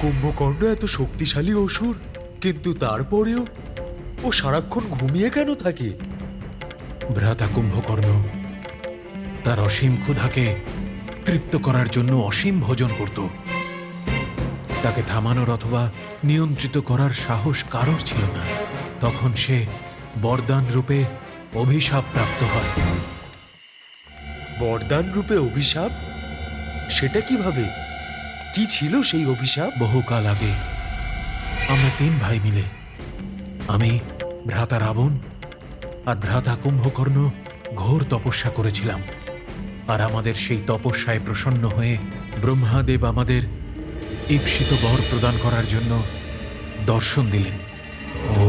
কুম্ভকর্ণ এত শক্তিশালী অসুর, কিন্তু তারপরেও ও সারাক্ষণ ঘুমিয়ে কেন থাকে? ভ্রাতা কুম্ভকর্ণ তার অসীম ক্ষুধাকে তৃপ্ত করার জন্য অসীম ভোজন করত। তাকে থামানোর অথবা নিয়ন্ত্রিত করার সাহস কারোর ছিল না। তখন সে বরদান রূপে অভিশাপ প্রাপ্ত হয়। বরদান রূপে অভিশাপ? সেটা কিভাবে? কি ছিল সেই অভিশাপ? বহুকাল আগে আমরা 3 ভাই মিলে, আমি, ভ্রাতা রাবণ আর ভ্রাতা কুম্ভকর্ণ ঘোর তপস্যা করেছিলাম। আর আমাদের সেই তপস্যায় প্রসন্ন হয়ে ব্রহ্মাদেব আমাদের ঈপ্সিত বর প্রদান করার জন্য দর্শন দিলেন। ও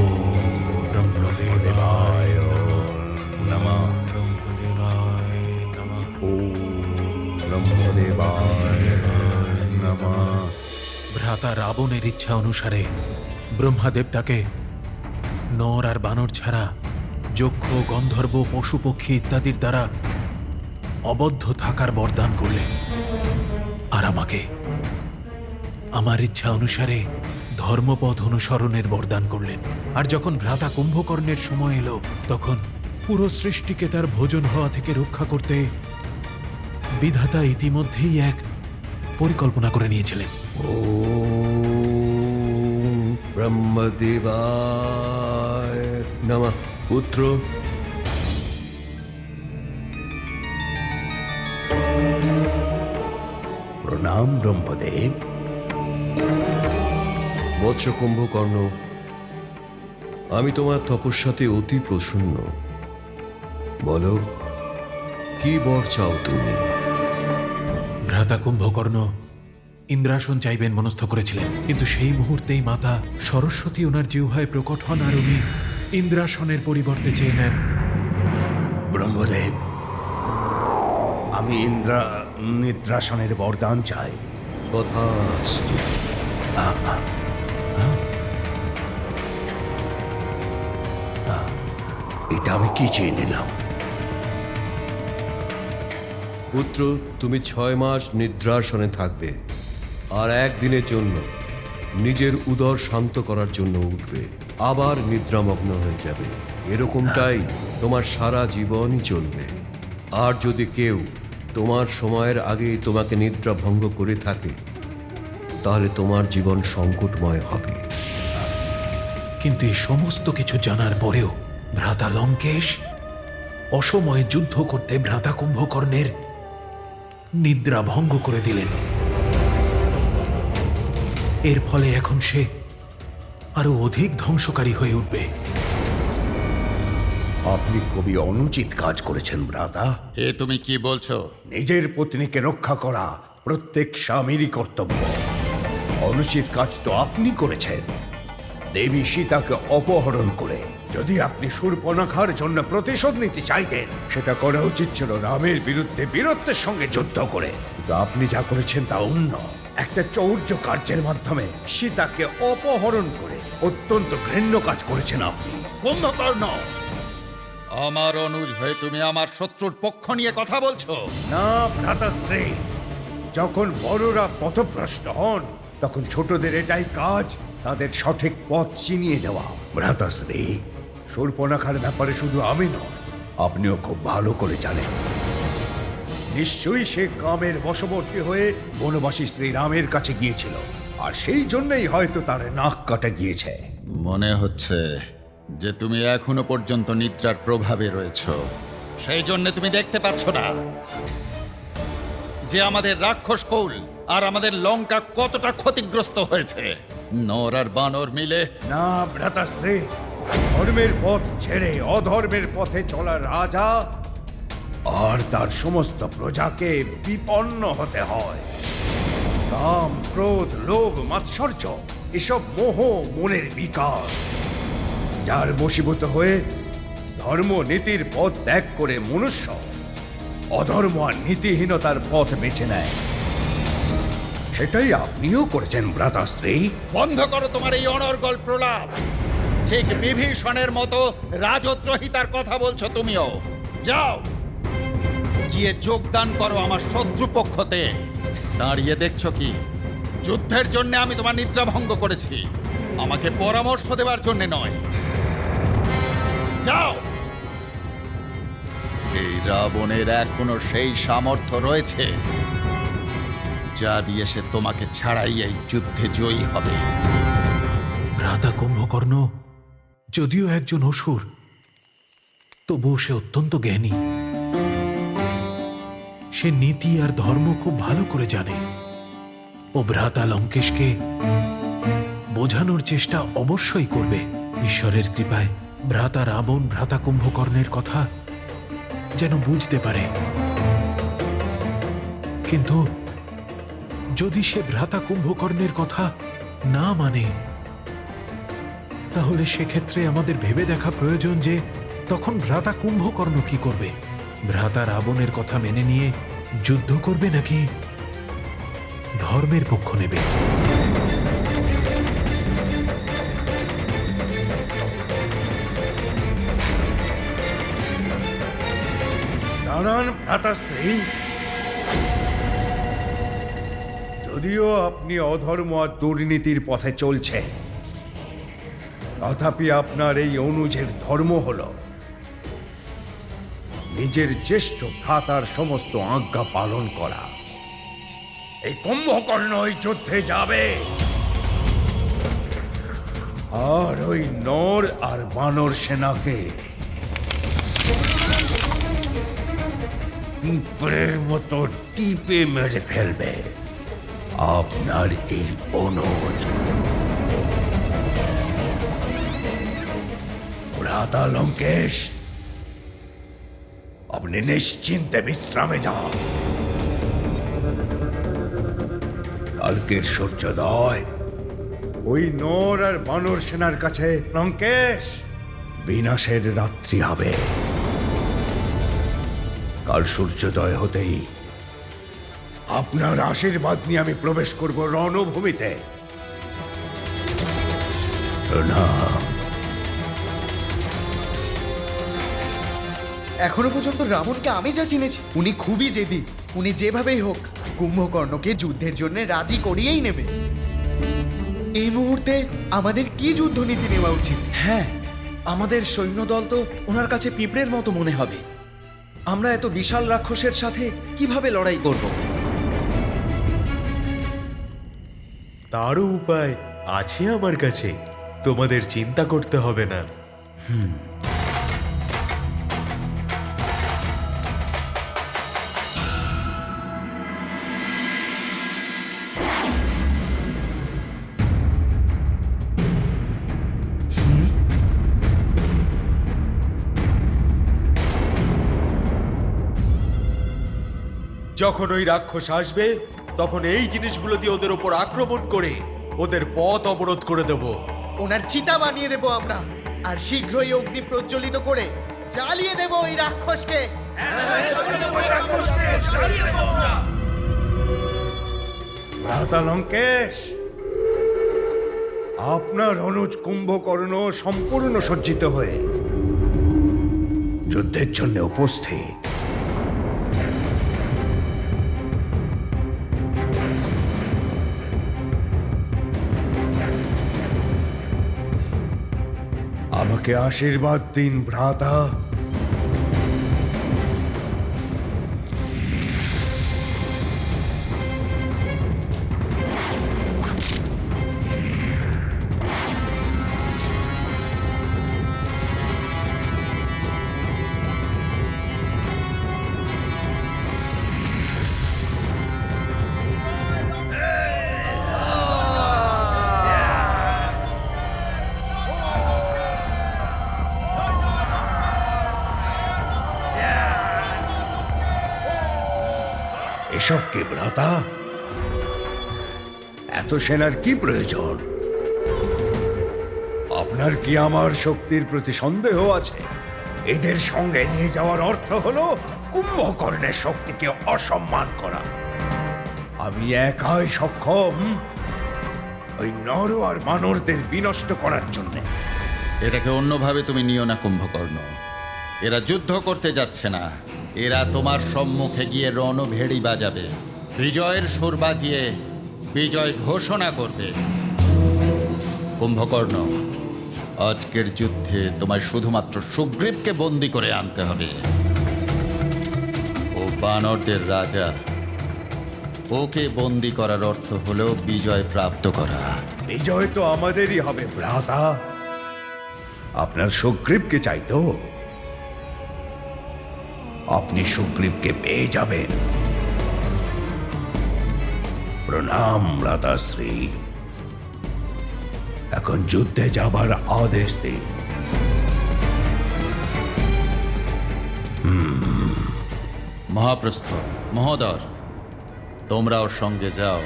ব্রহ্মদেবায় নমঃ, ব্রহ্মদেবায় নমঃ, ব্রহ্মদেবায় নমঃ। ভ্রাতা রাবণের ইচ্ছা অনুসারে ব্রহ্মাদেব তাকে নর আর বানর ছাড়া যক্ষ, গন্ধর্ব, পশু পক্ষী ইত্যাদির দ্বারা অবদ্ধ থাকার বরদান করলেন। আর আমাকে আমার ইচ্ছা অনুসারে ধর্মপথ অনুসরণের বরদান করলেন। আর যখন ভ্রাতা কুম্ভকর্ণের সময় এলো, তখন পুরো সৃষ্টিকে তার ভোজন হওয়া থেকে রক্ষা করতে বিধাতা ইতিমধ্যেই এক পরিকল্পনা করে নিয়েছিলেন। ওম ব্রহ্মদেবায় নমঃ। পুত্র, প্রণাম ব্রহ্মদেব। বৎস কুম্ভকর্ণ, আমি তোমার তপস্যাতে অতি প্রসন্ন। বলো, কি বর চাও তুমি? ভ্রাতা কুম্ভকর্ণ ইন্দ্রাসন চাইবেন মনস্থ করেছিলেন, কিন্তু সেই মুহূর্তেই মাতা সরস্বতী ওনার জিহ্বায় প্রকট হন আর উনি ইন্দ্রাসনের পরিবর্তে চেয়ে নেন। ব্রহ্মদেব, আমি নিদ্রাসনের বরদান চাই। তথাস্তু। এটা আমি কি চেয়ে নিলাম? পুত্র, তুমি 6 মাস নিদ্রাসনে থাকবে, আর একদিনের জন্য নিজের উদর শান্ত করার জন্য উঠবে, আবার নিদ্রামগ্ন হয়ে যাবে। এরকমটাই তোমার সারা জীবনই চলবে। আর যদি কেউ তোমার সময়ের আগেই তোমাকে নিদ্রা ভঙ্গ করে থাকে, তাহলে তোমার জীবন সংকটময় হবে। কিন্তু এই সমস্ত কিছু জানার পরেও ভ্রাতা লঙ্কেশ অসময়ে যুদ্ধ করতে ভ্রাতা কুম্ভকর্ণের নিদ্রা ভঙ্গ করে দিলেন। এর ফলে এখন সে আরো অধিক ধ্বংসকারী হয়ে উঠবে। আপনি খুবই অনুচিত কাজ করেছেন ভ্রাতা। এ তুমি কি বলছো? নিজের পত্নীকে রক্ষা করা প্রত্যেক স্বামীরই কর্তব্য। অনুচিত কাজ তো আপনি করেছেন, দেবী সীতাকে অপহরণ করে। যদি আপনি শূর্পণখার জন্য প্রতিশোধ নিতে চাইতেন, সেটা করা উচিত ছিল রামের বিরুদ্ধে বীরত্বের সঙ্গে যুদ্ধ করে। কিন্তু আপনি যা করেছেন তা অন্য একটা চৌর্য কার্যের মাধ্যমে সীতাকে অপহরণ করে অত্যন্ত ঘৃণ্য কাজ করেছেন আপনি। কুম্ভকর্ণ, আমার অনুজ হয়ে তুমি আমার শত্রুর পক্ষ নিয়ে কথা বলছো? না ভ্রাতাশ্রী, যখন বড়রা পথভ্রষ্ট হন, তখন ছোটদের এটাই কাজ, তাদের সঠিক পথ চিনিয়ে দেওয়া। ভ্রাতাশ্রী, শূর্পণখার ব্যাপারে শুধু আমি নয়, আপনিও খুব ভালো করে জানেন। নিশ্চয়ই সে কামের বশবর্তী হয়ে বনবাসী শ্রীরামের কাছে গিয়েছিল, আর সেই জন্যই হয়তো তার নাক কাটা গিয়েছে। মনে হচ্ছে যে তুমি এখনো পর্যন্ত নিদ্রার প্রভাবে রয়েছো। সেই জন্য তুমি দেখতে পাচ্ছ না যে আমাদের রাক্ষস কৌল আর আমাদের লঙ্কা কতটা ক্ষতিগ্রস্ত হয়েছে। নর আর বানর মিলে না ভ্রাতাশ্রী, ধর্মের পথ ছেড়ে অধর্মের পথে চলা রাজা আর তার সমস্ত প্রজাকে বিপন্ন হতে হয়। কাম, ক্রোধ, লোভ, মাৎসর্য এসব মোহ মনের বিকার, যার বশীভূত হয়ে ধর্ম নীতির পথ ত্যাগ করে মনুষ্য অধর্ম আর নীতিহীনতার পথ বেছে নেয়। সেটাই আপনিও করেছেন ভ্রাতাশ্রী। বন্ধ করো তোমার এই অনর্গল প্রলাপ। ঠিক বিভীষণের মতো রাজদ্রোহিতার কথা বলছো তুমিও। যাও, গিয়ে যোগদান করো আমার শত্রুপক্ষতে। দাঁড়িয়ে দেখছো কি? যুদ্ধের জন্য আমি তোমার নিদ্রা ভঙ্গ করেছি, আমাকে পরামর্শ দেওয়ার জন্য নয়। যাও। এই রাবণের এখনো সেই সামর্থ্য রয়েছে যা দিয়ে সে তোমাকে ছাড়াই এই যুদ্ধে জয়ী হবে। ভ্রাতা কুম্ভকর্ণ যদিও একজন অসুর, তবুও সে অত্যন্ত জ্ঞানী। সে নীতি আর ধর্ম খুব ভালো করে জানে। ও ভ্রাতা লঙ্কেশকে বোঝানোর চেষ্টা অবশ্যই করবে। ঈশ্বরের কৃপায় ভ্রাতা রাবণ ভ্রাতা কুম্ভকর্ণের কথা যেন বুঝতে পারে। কিন্তু যদি সে ভ্রাতা কুম্ভকর্ণের কথা না মানে, তাহলে সেক্ষেত্রে আমাদের ভেবে দেখা প্রয়োজন যে তখন ভ্রাতা কুম্ভকর্ণ কি করবে। ভ্রাতা রাবণের কথা মেনে নিয়ে যুদ্ধ করবে নাকি ধর্মের পক্ষ নেবে। দাঁড়ান ভ্রাতাশ্রী, যদিও আপনি অধর্ম আর দুর্নীতির পথে চলছেন, তথাপি আপনার এই অনুজের ধর্ম হল নিজের জ্যেষ্ঠ ভ্রাতার সমস্ত আজ্ঞা পালন করা। এই কুম্ভকর্ণ ওই যুদ্ধে যাবে, আর ওই নর আর বানর সেনাকে পিঁপড়ের মতো টিপে মেরে ফেলবে। আপনার এই অনুজ ভ্রাতা লঙ্কেশ, আপনি নিশ্চিন্তে বিশ্রামে যান। কালকের সূর্যোদয় ওই নর আর বানর সেনার কাছে লঙ্কেশ বিনাশের রাত্রি হবে। কাল সূর্যোদয় হতেই আপনার আশীর্বাদ নিয়ে আমি প্রবেশ করব রণভূমিতে। প্রণাম। এখনো পর্যন্ত রাবণকে আমি যা চিনেছি, উনি খুবই জেদি। উনি যেভাবেই হোক কুম্ভকর্ণকে যুদ্ধের জন্য রাজি করিয়েই নেবে। এই মুহূর্তে আমাদের কি যুদ্ধনীতি নেওয়া উচিত? হ্যাঁ, আমাদের সৈন্যদল তো ওনার কাছে পিঁপড়ের মতো মনে হবে। আমরা এত বিশাল রাক্ষসের সাথে কিভাবে লড়াই করব? তারও উপায় আছে আমার কাছে, তোমাদের চিন্তা করতে হবে না। যখন ওই রাক্ষস আসবে, তখন এই জিনিসগুলো দিয়ে ওদের উপর আক্রমণ করে ওদের পথ অবরোধ করে দেব। ওনার চিতা বানিয়ে দেব আমরা, আর শীঘ্রই অগ্নি প্রজ্বলিত করে জ্বালিয়ে দেব ওই রাক্ষসকে। ভ্রাতা লঙ্কেশ, আপনার অনুজ কুম্ভকর্ণ সম্পূর্ণ সজ্জিত হয়ে যুদ্ধের জন্য উপস্থিত। আমাকে আশীর্বাদ দিন ভ্রাতা। এসব কি ভ্রাতা? এত সেনার কি প্রয়োজন? আপনার কি আমার শক্তির প্রতি সন্দেহ আছে? এদের সঙ্গে নিয়ে যাওয়ার অর্থ হলো কুম্ভকর্ণের শক্তিকে অসম্মান করা। আমি একাই সক্ষম ওই নর আর বানরদের বিনষ্ট করার জন্য। এটাকে অন্যভাবে তুমি নিও না কুম্ভকর্ণ। এরা যুদ্ধ করতে যাচ্ছে না, এরা তোমার সম্মুখে গিয়ে রণভেড়ি বাজাবে। বিজয়ের সুর বাজিয়ে বিজয় ঘোষণা করবে। কুম্ভকর্ণ, আজকের যুদ্ধে তোমায় শুধুমাত্র সুগ্রীবকে বন্দি করে আনতে হবে। ও বানরদের রাজা, ওকে বন্দি করার অর্থ হলো বিজয় প্রাপ্ত করা। বিজয় তো আমাদেরই হবে ভ্রাতা। আপনার সুগ্রীবকে চাই তো? আপনি সুগ্রীবকে পেয়ে যাবেন। প্রণাম ভ্রাতাশ্রী, এখন যুদ্ধে যাবার আদেশ দিন। মহাপ্রস্থ, মহোদর, তোমরাও সঙ্গে যাও।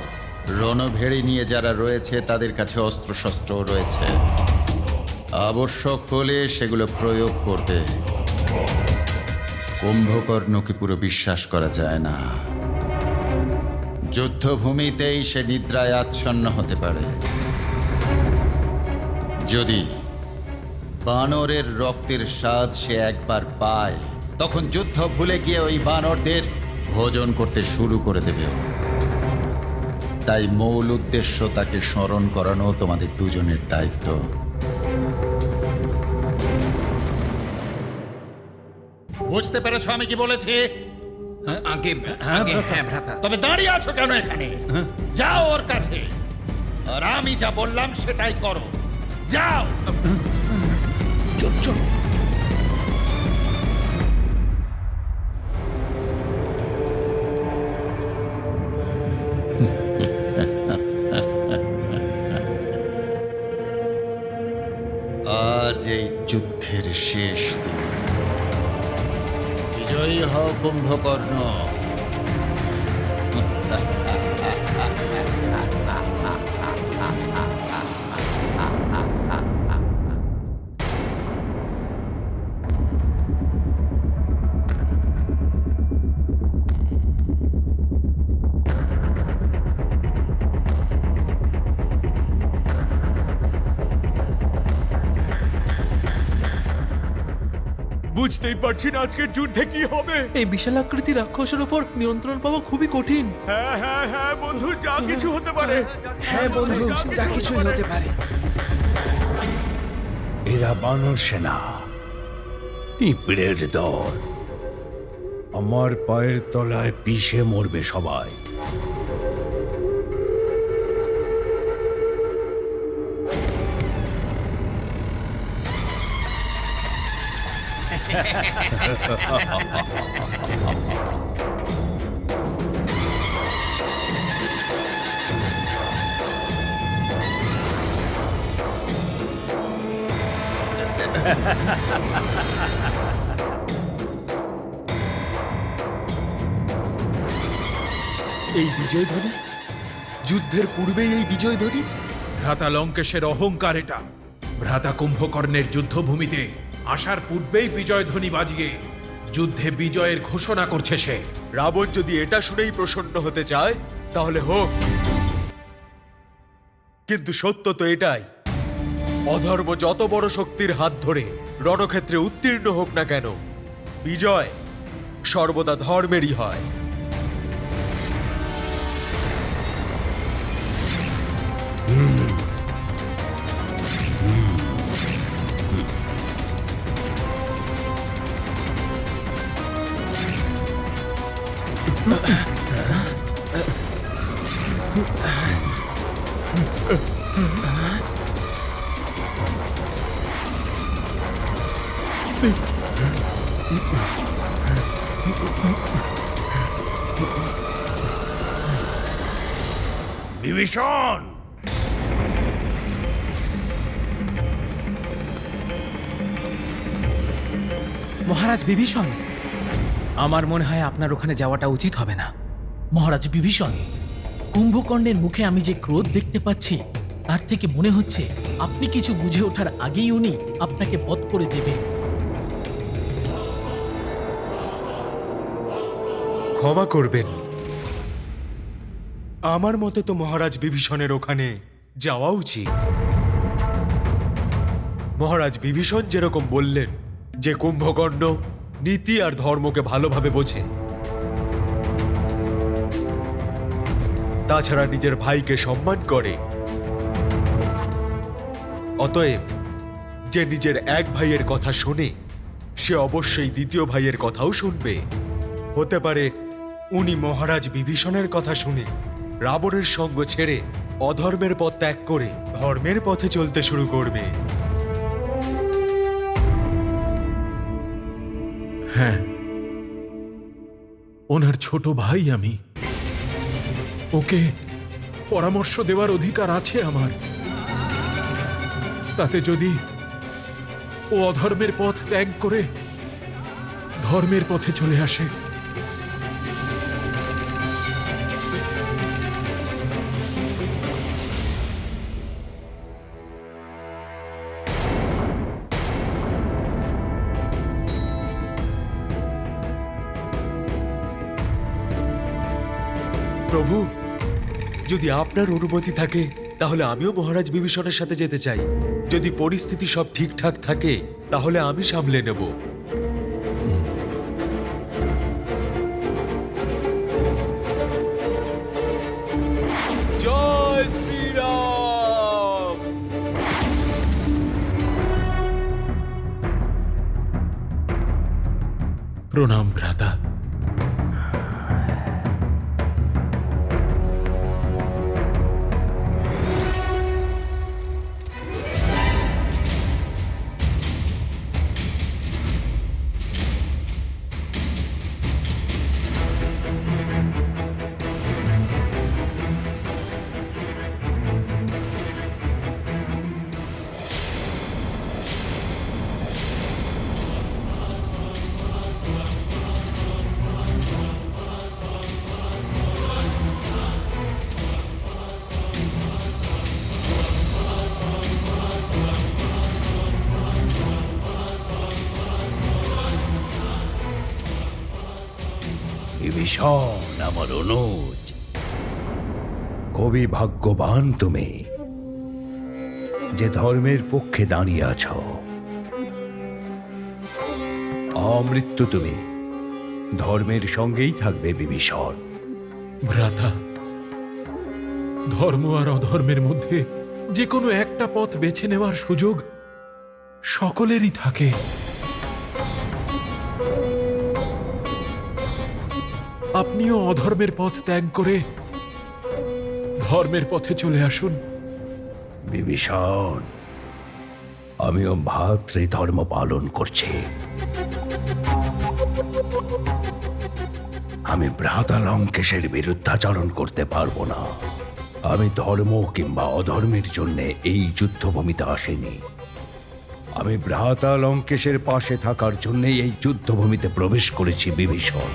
রণভেড়ি নিয়ে যারা রয়েছে তাদের কাছে অস্ত্রশস্ত্র রয়েছে, আবশ্যক হলে সেগুলো প্রয়োগ করবে। কুম্ভকর্ণকে পুরো বিশ্বাস করা যায় না। যুদ্ধভূমিতেই সে নিদ্রায় আচ্ছন্ন হতে পারে। যদি বানরের রক্তের স্বাদ সে একবার পায়, তখন যুদ্ধ ভুলে গিয়ে ওই বানরদের ভোজন করতে শুরু করে দেবে। তাই মূল উদ্দেশ্য তাকে স্মরণ করানো তোমাদের দুজনের দায়িত্ব। বুঝতে পেরেছো আমি কি বলেছি? তবে দাঁড়িয়ে আছো কেন এখানে? যাও ওর কাছে, আর আমি যা বললাম সেটাই করো। যাও। আজ এই যুদ্ধের শেষ দিন। বিজয়ী হও কুম্ভকর্ণ। বুঝতেই পারছি না আজকের যুদ্ধে কি হবে। এই বিশাল আকৃতি রাক্ষসের উপর নিয়ন্ত্রণ পাওয়া খুবই কঠিন। হ্যাঁ হ্যাঁ হ্যাঁ বন্ধু, যা কিছু হতে পারে। হ্যাঁ বন্ধু, যা কিছুই হতে পারে। এরা বানর সেনা, পিঁপড়ের দল। আমার পায়ের তলায় পিষে মরবে সবাই। এই বিজয়ধ্বনি, যুদ্ধের পূর্বেই এই বিজয়ধ্বনি। ভ্রাতা লঙ্কেশের অহংকার এটা। ভ্রাতা কুম্ভকর্ণের যুদ্ধভূমিতে আসার পূর্বেই বিজয়ধ্বনি বাজিয়ে যুদ্ধে বিজয়ের ঘোষণা করছে সে। রাবণ যদি এটা শুনেই প্রসন্ন হতে চায় তাহলে হোক, কিন্তু সত্য তো এটাই, অধর্ম যত বড় শক্তির হাত ধরে রণক্ষেত্রে উত্তীর্ণ হোক না কেন, বিজয় সর্বদা ধর্মেরই হয়। বিভীষণ, মহারাজ বিভীষণ, আমার মনে হয় আপনার ওখানে যাওয়াটা উচিত হবে না। মহারাজ বিভীষণ, কুম্ভকর্ণের মুখে আমি যে ক্রোধ দেখতে পাচ্ছি তার থেকে মনে হচ্ছে আপনি কিছু বুঝে ওঠার আগেই উনি আপনাকে বধ করে দেবেন। ক্ষমা করবেন, আমার মতে তো মহারাজ বিভীষণের ওখানে যাওয়া উচিত। মহারাজ বিভীষণ যেরকম বললেন যে কুম্ভকর্ণ নীতি আর ধর্মকে ভালোভাবে বোঝে, তাছাড়া নিজের ভাইকে সম্মান করে। অতএব যে নিজের এক ভাইয়ের কথা শোনে সে অবশ্যই দ্বিতীয় ভাইয়ের কথাও শুনবে। হতে পারে উনি মহারাজ বিভীষণের কথা শুনে রাবণের সঙ্গ ছেড়ে অধর্মের পথ ত্যাগ করে ধর্মের পথে চলতে শুরু করবে। হ্যাঁ, ওনার ছোট ভাই আমি। ওকে পরামর্শ দেওয়ার অধিকার আছে আমার। তাতে যদি ও অধর্মের পথ ত্যাগ করে ধর্মের পথে চলে আসে, প্রভু, যদি আপনার অনুমতি থাকে তাহলে আমিও মহারাজ বিভীষণের সাথে যেতে চাই। যদি পরিস্থিতি সব ঠিকঠাক থাকে তাহলে আমি সামলে নেব। জয় শ্রীরাম। প্রণাম ভ্রাতা। বিভীষণ আমার অনুজ, খুবই ভাগ্যবান তুমি যে ধর্মের পক্ষে দাঁড়িয়ে আছো। অমৃত্যু তুমি ধর্মের সঙ্গেই থাকবে বিভীষণ। ভ্রাতা, ধর্ম আর অধর্মের মধ্যে যে কোনো একটা পথ বেছে নেওয়ার সুযোগ সকলেরই থাকে। আপনিও অধর্মের পথ ত্যাগ করে ধর্মের পথে চলে আসুন। বিভীষণ, আমিও ভাতৃ ধর্ম পালন করছি। আমি ভ্রাতা লঙ্কেশের বিরুদ্ধাচরণ করতে পারবো না। আমি ধর্ম কিংবা অধর্মের জন্য এই যুদ্ধভূমিতে আসিনি। আমি ভ্রাতা লঙ্কেশের পাশে থাকার জন্য এই যুদ্ধভূমিতে প্রবেশ করেছি বিভীষণ।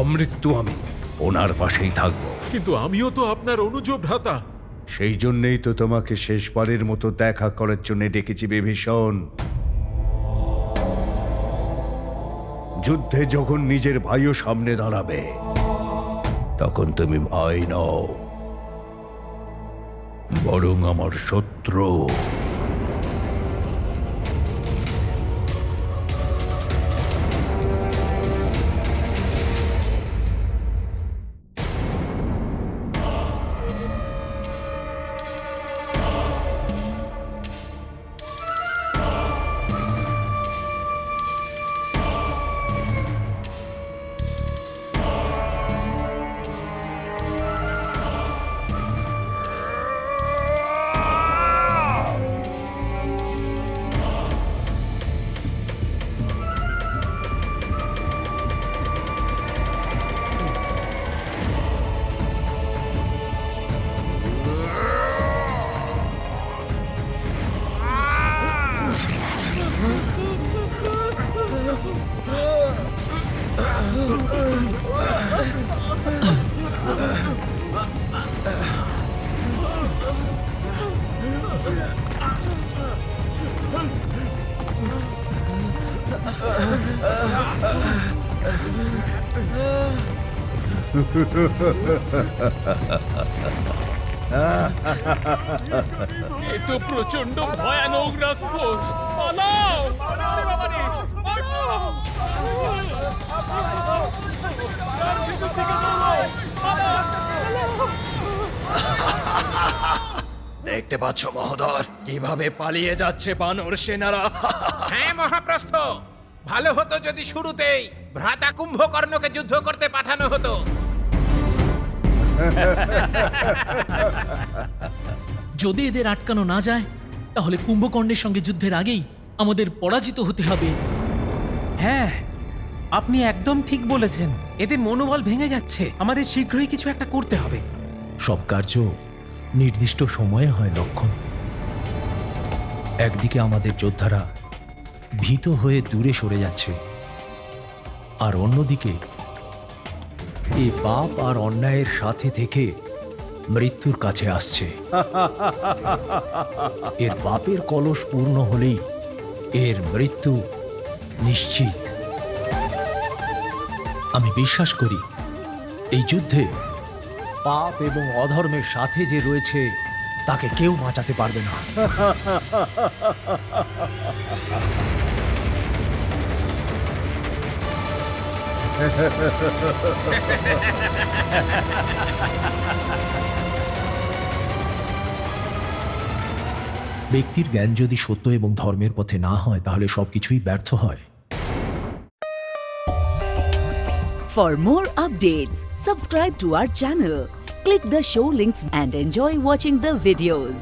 আমৃত্যু আমি ওনার পাশেই থাকবো। কিন্তু আমিও তো আপনার অনুজ ভ্রাতা। সেই জন্যই তো তোমাকে শেষবারের মতো দেখা করার জন্য ডেকেছি বিভীষণ। যুদ্ধে যখন নিজের ভাইও সামনে দাঁড়াবে তখন তুমি ভাই নও, বরং আমার শত্রু। এ তো প্রচন্ড ভয়ানক রাক্ষস। পালাও! পালাও! দেখতে পাচ্ছ মহোদর কিভাবে পালিয়ে যাচ্ছে বানর সেনারা? হ্যাঁ মহাপ্রস্থ, ভালো হতো যদি শুরুতেই ভ্রাতা কুম্ভকর্ণকে যুদ্ধ করতে পাঠানো হতো। যদি এদের আটকানো না যায় তাহলে কুম্ভকর্ণের সঙ্গে যুদ্ধের আগেই আমাদের পরাজিত হতে হবে। হ্যাঁ, আপনি একদম ঠিক বলেছেন। এদের মনোবল ভেঙে যাচ্ছে, আমাদের শীঘ্রই কিছু একটা করতে হবে। সব কার্য নির্দিষ্ট সময়ে হয় লক্ষণ। একদিকে আমাদের যোদ্ধারা ভীত হয়ে দূরে সরে যাচ্ছে, আর অন্যদিকে এই পাপ আর অন্যায়ের সাথে থেকে মৃত্যুর কাছে আসছে। এর পাপের কলস পূর্ণ হলেই এর মৃত্যু নিশ্চিত। আমি বিশ্বাস করি এই যুদ্ধে পাপ এবং অধর্মের সাথে যে রয়েছে তাকে কেউ বাঁচাতে পারবে না। ব্যক্তির জ্ঞান যদি সত্য এবং ধর্মের পথে না হয় তাহলে সবকিছুই ব্যর্থ হয়। For more updates, subscribe to our channel, click the show links and enjoy watching the videos.